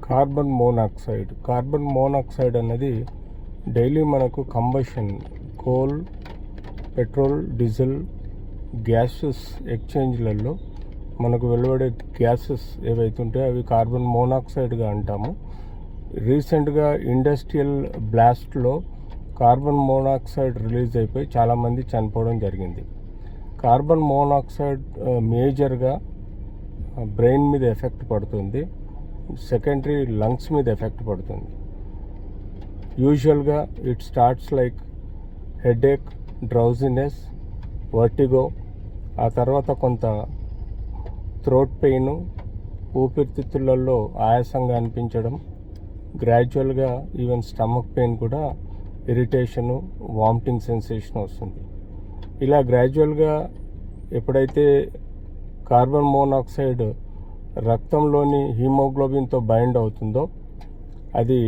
Carbon monoxide అన్నది daily మనకు combustion coal, petrol, diesel gases ఎక్స్చేంజ్లలో మనకు వెలువడే గ్యాసెస్ ఏవైతే ఉంటాయో అవి కార్బన్ మోనాక్సైడ్గా అంటాము. రీసెంట్గా ఇండస్ట్రియల్ బ్లాస్ట్లో కార్బన్ మోనాక్సైడ్ రిలీజ్ అయిపోయి చాలామంది చనిపోవడం జరిగింది. కార్బన్ మోనాక్సైడ్ మేజర్గా బ్రెయిన్ మీద ఎఫెక్ట్ పడుతుంది, సెకండరీ లంగ్స్ మీద ఎఫెక్ట్ పడుతుంది. యూజువల్గా it starts like headache, drowsiness, vertigo, ఆ తర్వాత కొంత థ్రోట్ పెయిన్, ఊపిరితిత్తులలో ఆయాసంగా అనిపించడం, గ్రాడ్యువల్గా ఈవెన్ స్టమక్ పెయిన్ కూడా ఇరిటేషను, వామిటింగ్ సెన్సేషన్ వస్తుంది. ఇలా గ్రాడ్యువల్గా ఎప్పుడైతే కార్బన్ మోనాక్సైడ్ రక్తంలోని హీమోగ్లోబిన్తో బైండ్ అవుతుందో అది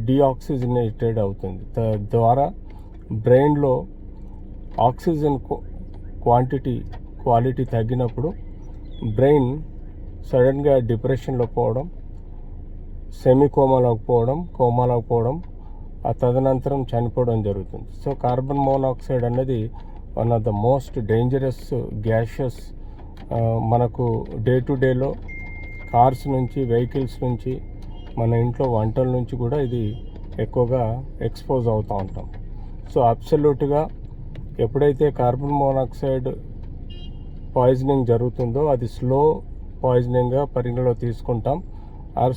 డీఆక్సిజనేటెడ్ అవుతుంది. తద్వారా బ్రెయిన్లో ఆక్సిజన్ క్వాలిటీ తగ్గినప్పుడు బ్రెయిన్ సడన్గా డిప్రెషన్లో పోవడం, కోమాలోకి పోవడం, ఆ తదనంతరం చనిపోవడం జరుగుతుంది. సో కార్బన్ మోనాక్సైడ్ అనేది one of the most dangerous gases. మనకు డే టు డేలో కార్స్ నుంచి, వెహికల్స్ నుంచి, మన ఇంట్లో వంటల నుంచి కూడా ఇది ఎక్కువగా ఎక్స్పోజ్ అవుతూ ఉంటాం. సో అబ్సల్యూట్గా ఎప్పుడైతే కార్బన్ మోనాక్సైడ్ పాయిజనింగ్ జరుగుతుందో అది స్లో పాయిజనింగ్గా పరిగణలో తీసుకుంటాం, ఆర్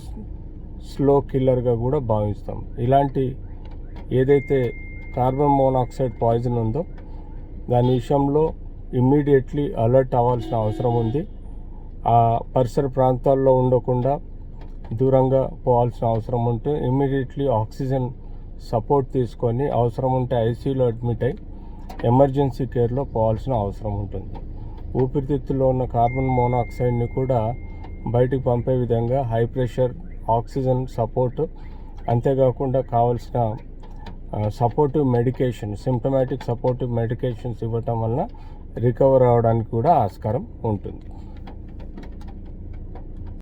స్లో కిల్లర్గా కూడా భావిస్తాం. ఇలాంటి ఏదైతే కార్బన్ మోనాక్సైడ్ పాయిజన్ ఉందో దాని విషయంలో ఇమ్మీడియట్లీ అలర్ట్ అవ్వాల్సిన అవసరం ఉంది. ఆ పరిసర ప్రాంతాల్లో ఉండకుండా దూరంగా పోవాల్సిన అవసరం ఉంటే ఇమ్మీడియట్లీ ఆక్సిజన్ సపోర్ట్ తీసుకొని అవసరం ఉంటే ఐసీయూలో అడ్మిట్ అయ్యి ఎమర్జెన్సీ కేర్లో పోవాల్సిన అవసరం ఉంటుంది. ఊపిరితిత్తుల్లో ఉన్న కార్బన్ మోనాక్సైడ్ని కూడా బయటికి పంపే విధంగా హై ప్రెషర్ ఆక్సిజన్ సపోర్ట్, అంతేకాకుండా కావాల్సిన supportive medication, symptomatic supportive medications ఇవ్వటం వలన రికవర్ అవ్వడానికి కూడా ఆస్కారం ఉంటుంది.